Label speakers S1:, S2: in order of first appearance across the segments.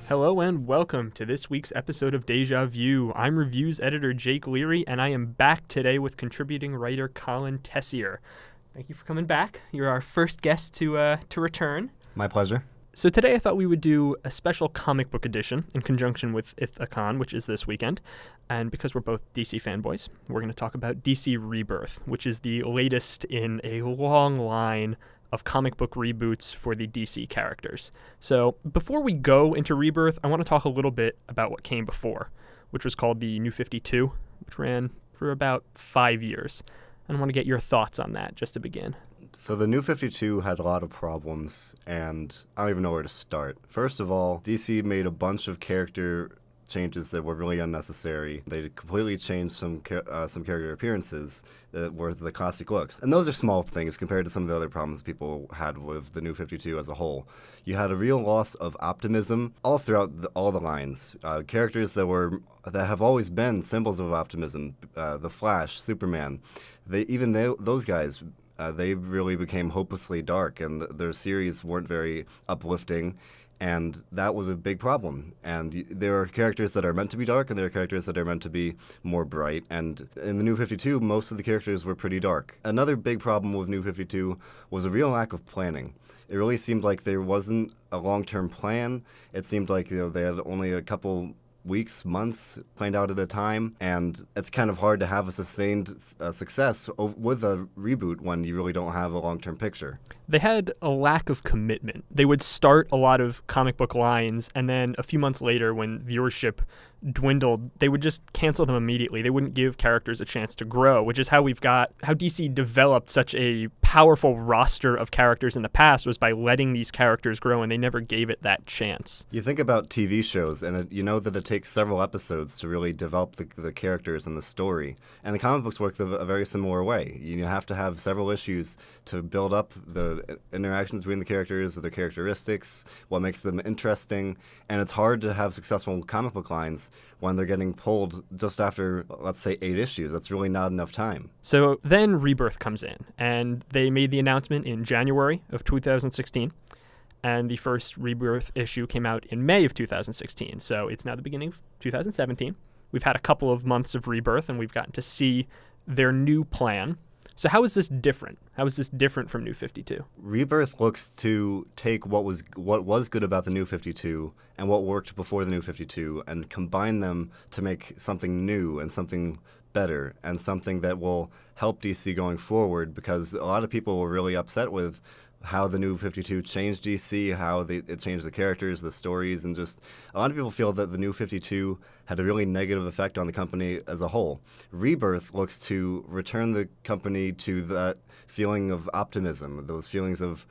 S1: Hello and welcome to this week's episode of Deja View. I'm reviews editor Jake Leary, and I am back today with contributing writer Colin Tessier. Thank you for coming back. You're our first guest to return.
S2: My pleasure.
S1: So today I thought we would do a special comic book edition in conjunction with IthACon, which is this weekend. And because we're both DC fanboys, we're going to talk about DC Rebirth, which is the latest in a long line of comic book reboots for the DC characters. So before we go into Rebirth, I want to talk a little bit about what came before, which was called the New 52, which ran for about 5 years. And I want to get your thoughts on that just to begin.
S2: So the New 52 had a lot of problems, and I don't even know where to start. First of all, DC made a bunch of character changes that were really unnecessary. They completely changed some character appearances that were the classic looks. And those are small things compared to some of the other problems people had with the New 52 as a whole. You had a real loss of optimism all throughout all the lines. Characters that have always been symbols of optimism, the Flash, Superman, those guys, they really became hopelessly dark, and their series weren't very uplifting. And that was a big problem. And there are characters that are meant to be dark, and there are characters that are meant to be more bright. And in the New 52, most of the characters were pretty dark. Another big problem with New 52 was a real lack of planning. It really seemed like there wasn't a long-term plan. It seemed like they had only a couple weeks, months planned out at a time, and it's kind of hard to have a sustained success with a reboot when you really don't have a long-term picture.
S1: They had a lack of commitment. They would start a lot of comic book lines, and then a few months later, when viewership dwindled, they would just cancel them immediately. They wouldn't give characters a chance to grow, which is how DC developed such a powerful roster of characters in the past, was by letting these characters grow, and they never gave it that chance.
S2: You think about TV shows, and you know that it takes several episodes to really develop the characters and the story. And the comic books work a very similar way. You have to have several issues to build up the interactions between the characters, their characteristics, what makes them interesting, and it's hard to have successful comic book lines when they're getting pulled just after, let's say, 8 issues. That's really not enough time.
S1: So then Rebirth comes in, and they made the announcement in January of 2016, and the first Rebirth issue came out in May of 2016. So it's now the beginning of 2017. We've had a couple of months of Rebirth, and we've gotten to see their new plan. So how is this different? How is this different from New 52?
S2: Rebirth looks to take what was good about the New 52 and what worked before the New 52 and combine them to make something new and something better and something that will help DC going forward, because a lot of people were really upset with how the New 52 changed DC, how it changed the characters, the stories, and just a lot of people feel that the New 52 had a really negative effect on the company as a whole. Rebirth looks to return the company to that feeling of optimism, those feelings of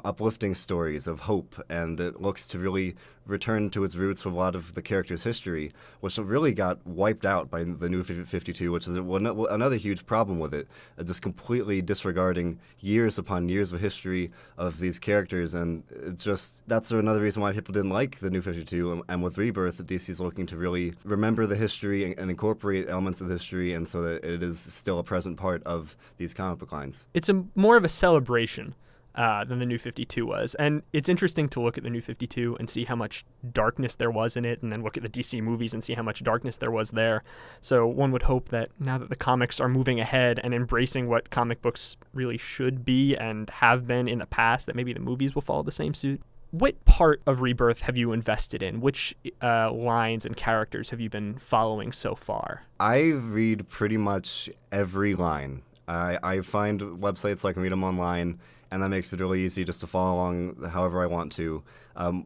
S2: uplifting stories, of hope, and it looks to really return to its roots with a lot of the character's history, which really got wiped out by the New 52, which is another huge problem with it, just completely disregarding years upon years of history of these characters, and that's another reason why people didn't like the New 52, and with Rebirth, DC's looking to really remember the history and incorporate elements of the history, and so that it is still a present part of these comic book lines.
S1: It's more of a celebration than the New 52 was. And it's interesting to look at the New 52 and see how much darkness there was in it, and then look at the DC movies and see how much darkness there was there. So one would hope that now that the comics are moving ahead and embracing what comic books really should be and have been in the past, that maybe the movies will follow the same suit. What part of Rebirth have you invested in? Which lines and characters have you been following so far?
S2: I read pretty much every line. I find websites so I can read them online, and that makes it really easy just to follow along however I want to.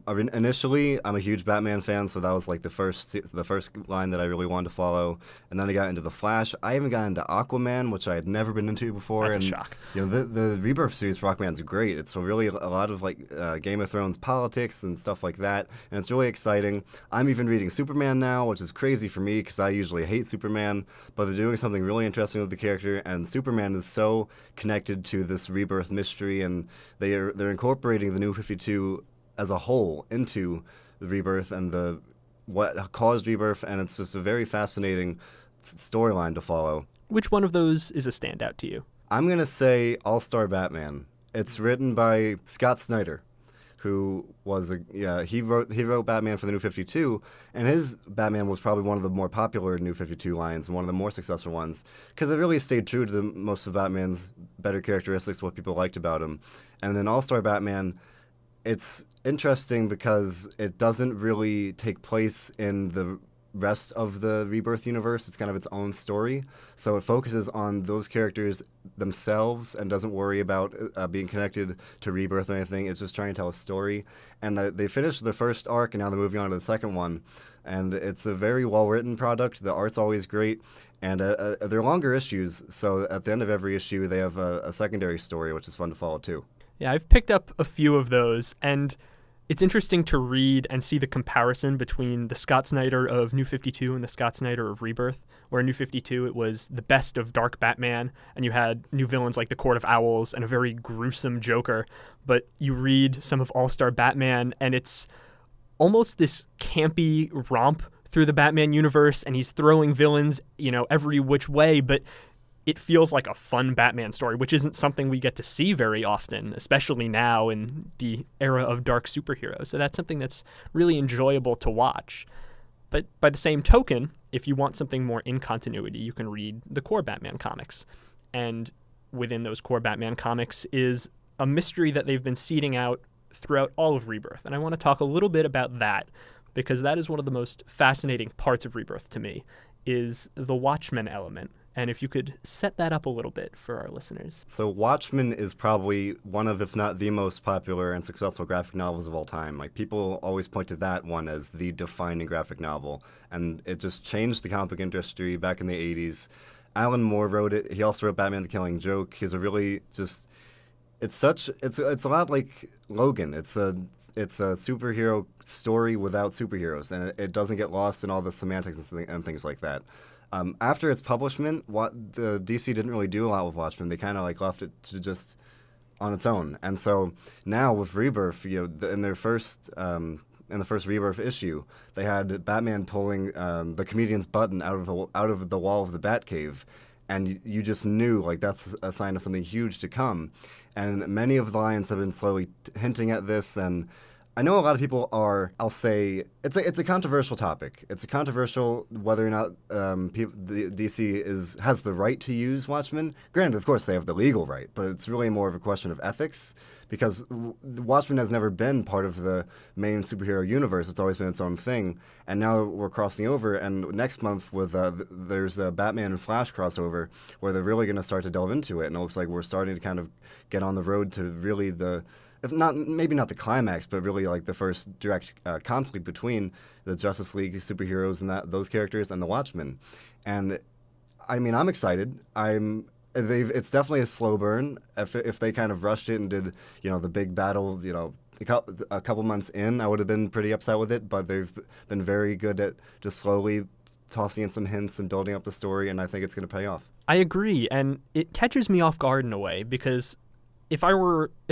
S2: Initially, I'm a huge Batman fan, so that was like the first line that I really wanted to follow. And then I got into The Flash. I even got into Aquaman, which I had never been into before.
S1: That's a shock.
S2: The Rebirth series for Aquaman's great. It's really a lot of Game of Thrones politics and stuff like that, and it's really exciting. I'm even reading Superman now, which is crazy for me because I usually hate Superman, but they're doing something really interesting with the character, and Superman is so connected to this Rebirth mystery, and they're incorporating the New 52 as a whole into the Rebirth and what caused Rebirth, and it's just a very fascinating storyline to follow.
S1: Which one of those is a standout to you?
S2: I'm going to say All-Star Batman. It's written by Scott Snyder, who was he wrote Batman for the New 52, and his Batman was probably one of the more popular New 52 lines, one of the more successful ones, because it really stayed true to most of Batman's better characteristics, what people liked about him. And then All-Star Batman, it's interesting because it doesn't really take place in the rest of the Rebirth universe. It's kind of its own story. So it focuses on those characters themselves and doesn't worry about being connected to Rebirth or anything. It's just trying to tell a story. And they finished the first arc, and now they're moving on to the second one. And it's a very well-written product. The art's always great. And they're longer issues, so at the end of every issue, they have a secondary story, which is fun to follow, too.
S1: Yeah, I've picked up a few of those, and it's interesting to read and see the comparison between the Scott Snyder of New 52 and the Scott Snyder of Rebirth, where in New 52 it was the best of dark Batman, and you had new villains like the Court of Owls and a very gruesome Joker. But you read some of All-Star Batman, and it's almost this campy romp through the Batman universe, and he's throwing villains, every which way, but it feels like a fun Batman story, which isn't something we get to see very often, especially now in the era of dark superheroes. So that's something that's really enjoyable to watch. But by the same token, if you want something more in continuity, you can read the core Batman comics. And within those core Batman comics is a mystery that they've been seeding out throughout all of Rebirth. And I want to talk a little bit about that, because that is one of the most fascinating parts of Rebirth to me, is the Watchmen element. And if you could set that up a little bit for our listeners.
S2: So Watchmen is probably one of, if not the most popular and successful graphic novels of all time. Like, people always point to that one as the defining graphic novel. And it just changed the comic book industry back in the 80s. Alan Moore wrote it. He also wrote Batman the Killing Joke. He's a really just... It's a lot like Logan. It's a superhero story without superheroes, and it doesn't get lost in all the semantics and things like that. After its publishment, the DC didn't really do a lot with Watchmen. They kind of left it to just on its own. And so now with Rebirth, in the first Rebirth issue, they had Batman pulling the comedian's button out of the wall of the Batcave, and you just knew that's a sign of something huge to come. And many of the lines have been slowly hinting at this, and I know a lot of people are, I'll say, it's a controversial topic. It's a controversial whether or not the DC has the right to use Watchmen. Granted, of course, they have the legal right, but it's really more of a question of ethics, because Watchmen has never been part of the main superhero universe. It's always been its own thing, and now we're crossing over, and next month there's a Batman and Flash crossover where they're really going to start to delve into it, and it looks like we're starting to kind of get on the road to really maybe not the climax, but really the first direct conflict between the Justice League superheroes and those characters and the Watchmen. And I mean, I'm excited. It's definitely a slow burn. If they kind of rushed it and did the big battle a couple months in, I would have been pretty upset with it. But they've been very good at just slowly tossing in some hints and building up the story, and I think it's going to pay off.
S1: I agree, and it catches me off guard in a way, because if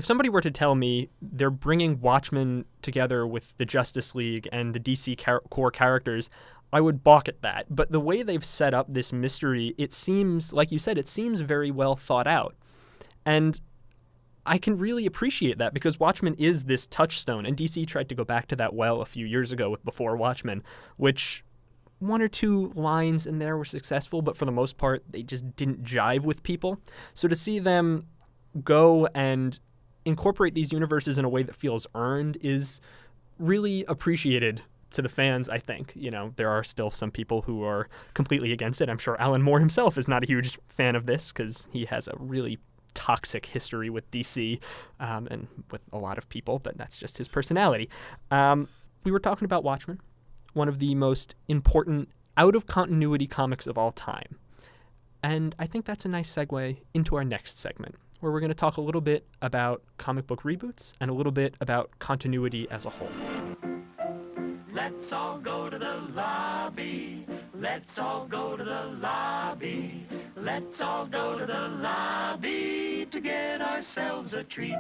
S1: somebody were to tell me they're bringing Watchmen together with the Justice League and the DC core characters, I would balk at that. But the way they've set up this mystery, it seems, like you said, it seems very well thought out. And I can really appreciate that, because Watchmen is this touchstone, and DC tried to go back to that well a few years ago with Before Watchmen, which one or two lines in there were successful, but for the most part, they just didn't jive with people. So to see them go and incorporate these universes in a way that feels earned is really appreciated to the fans, I think. There are still some people who are completely against it. I'm sure Alan Moore himself is not a huge fan of this, because he has a really toxic history with DC and with a lot of people, but that's just his personality. We were talking about Watchmen, one of the most important out-of-continuity comics of all time. And I think that's a nice segue into our next segment, where we're going to talk a little bit about comic book reboots and a little bit about continuity as a whole.
S3: Let's all go to the lobby. Let's all go to the lobby. Let's all go to the lobby to get ourselves a treat.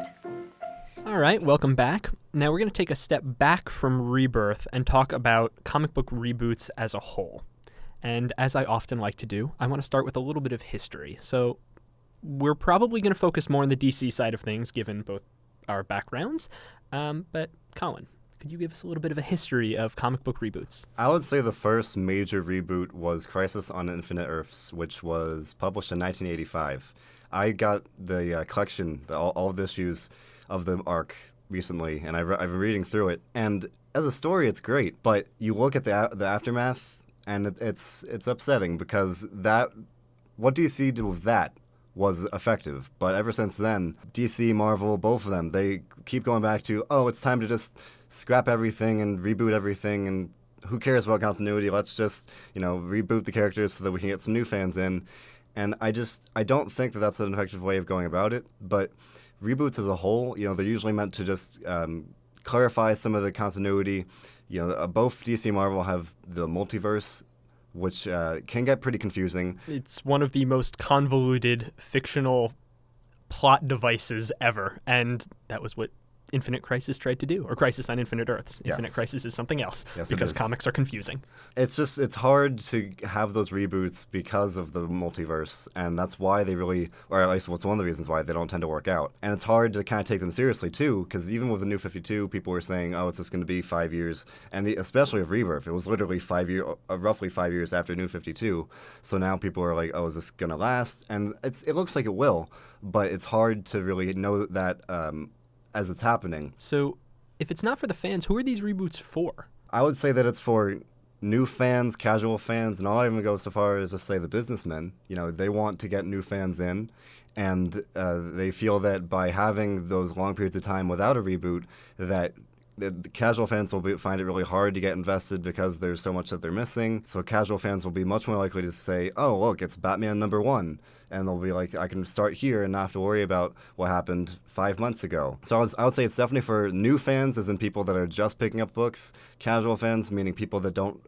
S1: All right, welcome back. Now we're going to take a step back from Rebirth and talk about comic book reboots as a whole. And as I often like to do, I want to start with a little bit of history. So we're probably going to focus more on the DC side of things, given both our backgrounds. But Colin, could you give us a little bit of a history of comic book reboots?
S2: I would say the first major reboot was Crisis on Infinite Earths, which was published in 1985. I got the collection, all of the issues of the arc recently, and I've been reading through it. And as a story, it's great, but you look at the aftermath, and it's upsetting because what DC did with that was effective. But ever since then, DC, Marvel, both of them, they keep going back to, oh, it's time to just scrap everything and reboot everything, and who cares about continuity? Let's just, reboot the characters so that we can get some new fans in. And I don't think that that's an effective way of going about it. But reboots as a whole, they're usually meant to just clarify some of the continuity. Both DC and Marvel have the multiverse, which can get pretty confusing.
S1: It's one of the most convoluted fictional plot devices ever, and that was what Infinite Crisis tried to do, or Crisis on Infinite Earths.
S2: Yes.
S1: Infinite Crisis is something else,
S2: yes,
S1: because comics are confusing.
S2: It's hard to have those reboots because of the multiverse, and that's why they really, or at least what's one of the reasons why they don't tend to work out. And it's hard to kind of take them seriously, too, because even with the New 52, people were saying, oh, it's just going to be 5 years, and especially with Rebirth, it was literally roughly 5 years after New 52, so now people are like, oh, is this going to last? And it looks like it will, but it's hard to really know that as it's happening.
S1: So if it's not for the fans, who are these reboots for?
S2: I would say that it's for new fans, casual fans, and I'll even go so far as to say the businessmen. They want to get new fans in, and they feel that by having those long periods of time without a reboot, that the casual fans will find it really hard to get invested because there's so much that they're missing. So casual fans will be much more likely to say, oh, look, it's Batman #1. And they'll be like, I can start here and not have to worry about what happened 5 months ago. So I would say it's definitely for new fans, as in people that are just picking up books. Casual fans, meaning people that don't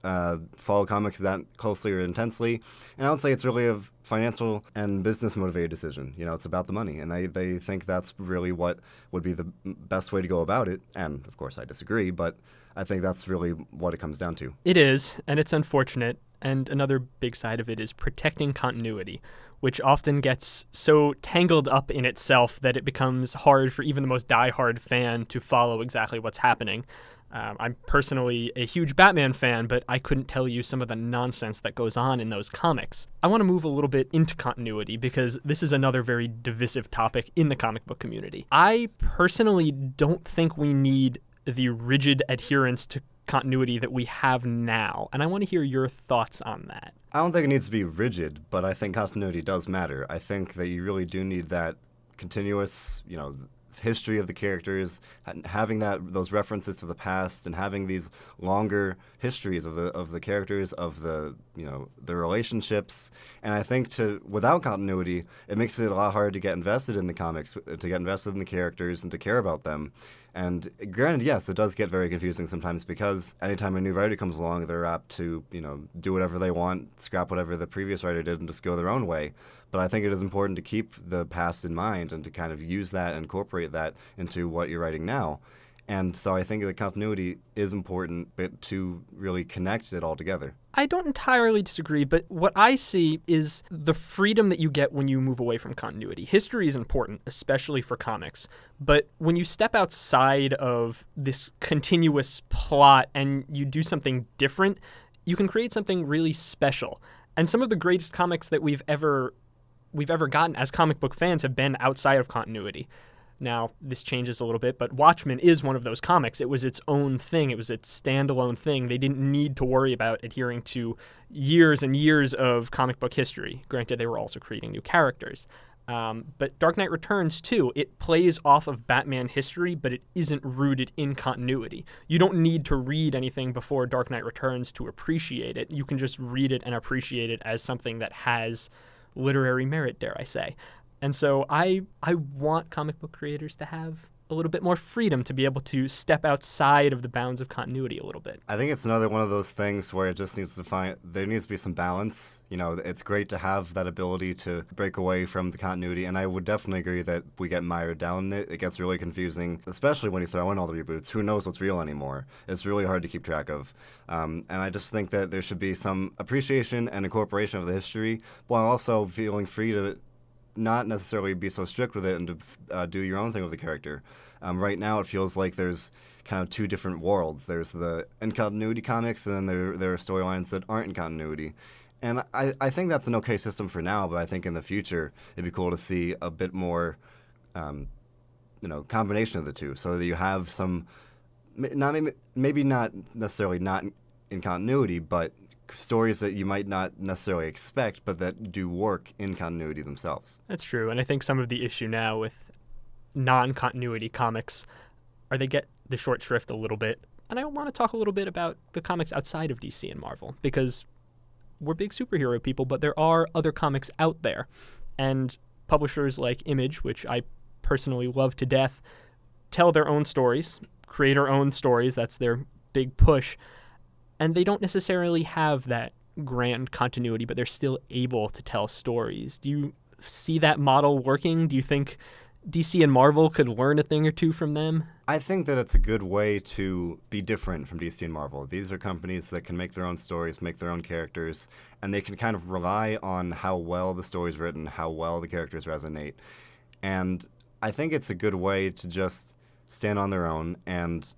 S2: follow comics that closely or intensely. And I would say it's really a financial and business motivated decision. It's about the money. And they think that's really what would be the best way to go about it. And, of course, I disagree, but I think that's really what it comes down to.
S1: It is, and it's unfortunate. And another big side of it is protecting continuity, which often gets so tangled up in itself that it becomes hard for even the most diehard fan to follow exactly what's happening. I'm personally a huge Batman fan, but I couldn't tell you some of the nonsense that goes on in those comics. I want to move a little bit into continuity because this is another very divisive topic in the comic book community. I personally don't think we need the rigid adherence to continuity that we have now, and I want to hear your thoughts on that.
S2: I don't think it needs to be rigid, but I think continuity does matter. I think that you really do need that continuous, history of the characters, having those references to the past, and having these longer histories of the characters, of the relationships. And I think without continuity, it makes it a lot harder to get invested in the comics, to get invested in the characters, and to care about them. And granted, yes, it does get very confusing sometimes because anytime a new writer comes along, they're apt to, do whatever they want, scrap whatever the previous writer did, and just go their own way. But I think it is important to keep the past in mind and to kind of use that and incorporate that into what you're writing now. And so I think the continuity is important, but to really connect it all together.
S1: I don't entirely disagree, but what I see is the freedom that you get when you move away from continuity. History is important, especially for comics, but when you step outside of this continuous plot and you do something different, you can create something really special. And some of the greatest comics that we've ever gotten as comic book fans have been outside of continuity. Now, this changes a little bit, but Watchmen is one of those comics. It was its own thing. It was its standalone thing. They didn't need to worry about adhering to years and years of comic book history. Granted, they were also creating new characters. But Dark Knight Returns, too, it plays off of Batman history, but it isn't rooted in continuity. You don't need to read anything before Dark Knight Returns to appreciate it. You can just read it and appreciate it as something that has literary merit, dare I say. And so I want comic book creators to have a little bit more freedom to be able to step outside of the bounds of continuity a little bit.
S2: I think it's another one of those things where it just there needs to be some balance. It's great to have that ability to break away from the continuity, and I would definitely agree that we get mired down in it. It gets really confusing, especially when you throw in all the reboots. Who knows what's real anymore? It's really hard to keep track of. And I just think that there should be some appreciation and incorporation of the history while also feeling free to not necessarily be so strict with it and to do your own thing with the character. Right now, it feels like there's kind of two different worlds. There's the in-continuity comics, and then there are storylines that aren't in continuity. And I think that's an okay system for now, but I think in the future, it'd be cool to see a bit more, combination of the two, so that you have some, maybe not necessarily not in continuity, but stories that you might not necessarily expect, but that do work in continuity themselves.
S1: That's true, and I think some of the issue now with non-continuity comics are they get the short shrift a little bit. And I want to talk a little bit about the comics outside of DC and Marvel, because we're big superhero people, but there are other comics out there. And publishers like Image, which I personally love to death, tell their own stories, create our own stories. That's their big push. And they don't necessarily have that grand continuity, but they're still able to tell stories. Do you see that model working? Do you think DC and Marvel could learn a thing or two from them?
S2: I think that it's a good way to be different from DC and Marvel. These are companies that can make their own stories, make their own characters, and they can kind of rely on how well the story's written, how well the characters resonate. And I think it's a good way to just stand on their own, and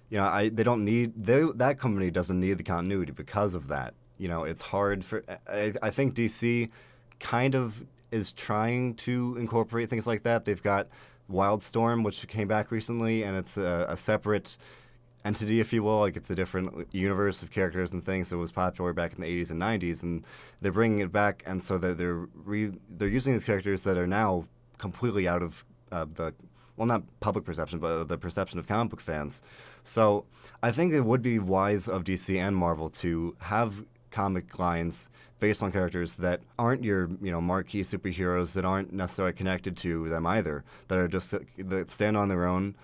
S2: that company doesn't need the continuity because of that. It's hard for, I think DC kind of is trying to incorporate things like that. They've got Wildstorm, which came back recently, and it's a separate entity, if you will. Like, it's a different universe of characters and things that was popular back in the 80s and 90s, and they're bringing it back, and so that they're using these characters that are now completely out of not public perception, but the perception of comic book fans. So I think it would be wise of DC and Marvel to have comic lines based on characters that aren't your marquee superheroes, that aren't necessarily connected to them either, that are just that stand on their own,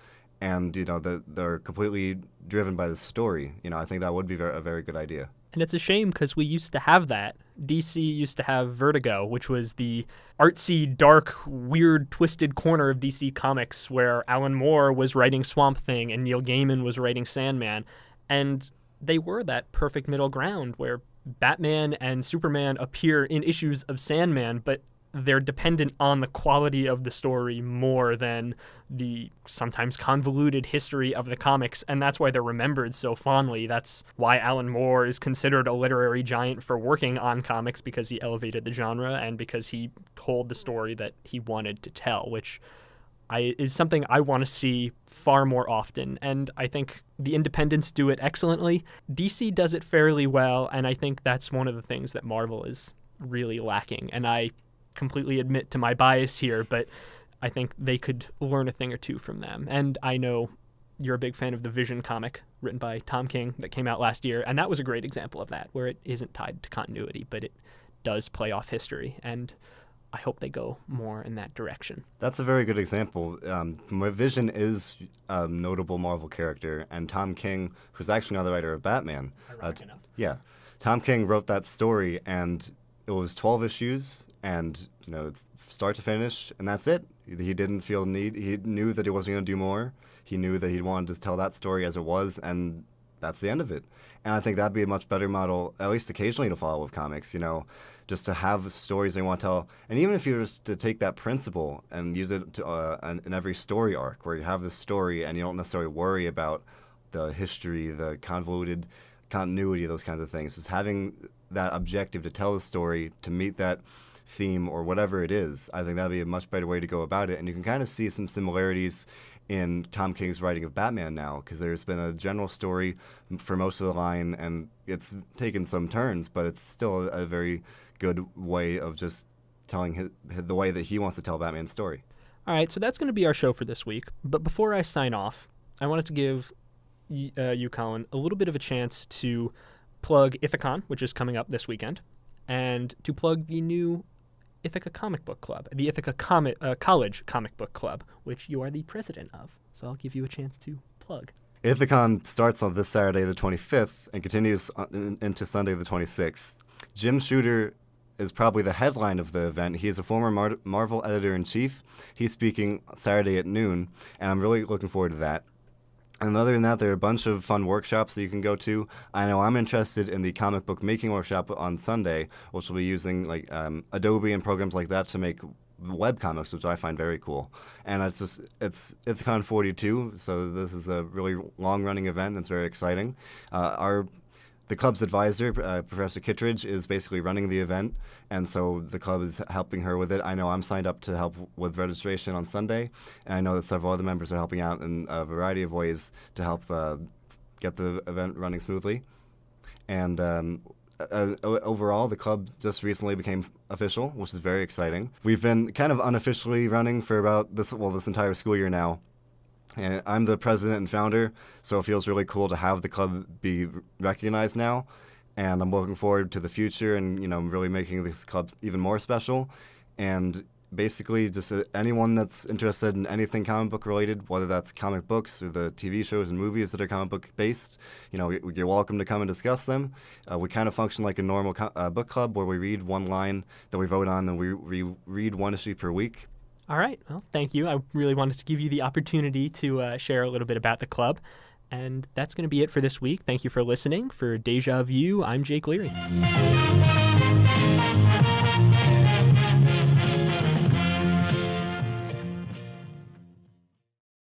S2: and that they're completely driven by the story. I think that would be a very good idea.
S1: And it's a shame because we used to have that. DC used to have Vertigo, which was the artsy, dark, weird, twisted corner of DC Comics where Alan Moore was writing Swamp Thing and Neil Gaiman was writing Sandman. And they were that perfect middle ground where Batman and Superman appear in issues of Sandman, but they're dependent on the quality of the story more than the sometimes convoluted history of the comics, and that's why they're remembered so fondly. That's why Alan Moore is considered a literary giant for working on comics, because he elevated the genre and because he told the story that he wanted to tell, which is something I want to see far more often. And I think the independents do it excellently. DC does it fairly well, and I think that's one of the things that Marvel is really lacking. And I completely admit to my bias here, but I think they could learn a thing or two from them. And I know you're a big fan of the Vision comic written by Tom King that came out last year, and that was a great example of that, where it isn't tied to continuity, but it does play off history, and I hope they go more in that direction.
S2: That's a very good example. Vision is a notable Marvel character, and Tom King, who's actually now the writer of Batman. Yeah. Tom King wrote that story, and it was 12 issues, and it's start to finish, and that's it. He didn't feel need. He knew that he wasn't going to do more. He knew that he wanted to tell that story as it was, and that's the end of it. And I think that'd be a much better model, at least occasionally, to follow with comics. Just to have stories they want to tell, and even if you were just to take that principle and use it in every story arc, where you have this story and you don't necessarily worry about the history, the convoluted continuity, those kinds of things. Just having that objective to tell the story, to meet that theme or whatever it is, I think that'd be a much better way to go about it. And you can kind of see some similarities in Tom King's writing of Batman now, because there's been a general story for most of the line, and it's taken some turns, but it's still a very good way of just telling the way that he wants to tell Batman's story.
S1: All right, so that's going to be our show for this week. But before I sign off, I wanted to give you, Colin, a little bit of a chance to plug Ithacon, which is coming up this weekend, and to plug the new Ithaca Comic Book Club, the Ithaca College Comic Book Club, which you are the president of. So I'll give you a chance to plug.
S2: Ithacon starts on this Saturday, the 25th, and continues into Sunday, the 26th. Jim Shooter is probably the headline of the event. He is a former Marvel editor-in-chief. He's speaking Saturday at noon, and I'm really looking forward to that. And other than that, there are a bunch of fun workshops that you can go to. I know I'm interested in the comic book making workshop on Sunday, which will be using Adobe and programs like that to make webcomics, which I find very cool. And it's IthCon 42, so this is a really long-running event, and it's very exciting. The club's advisor, Professor Kittredge, is basically running the event, and so the club is helping her with it. I know I'm signed up to help with registration on Sunday, and I know that several other members are helping out in a variety of ways to help get the event running smoothly. And overall, the club just recently became official, which is very exciting. We've been kind of unofficially running for about this entire school year now. And I'm the president and founder, so it feels really cool to have the club be recognized now. And I'm looking forward to the future and, really making this club even more special. And basically, just anyone that's interested in anything comic book related, whether that's comic books or the TV shows and movies that are comic book based, you're welcome to come and discuss them. We kind of function like a normal book club where we read one line that we vote on, and we read one issue per week.
S1: All right. Well, thank you. I really wanted to give you the opportunity to share a little bit about the club. And that's going to be it for this week. Thank you for listening. For Deja View, I'm Jake Leary.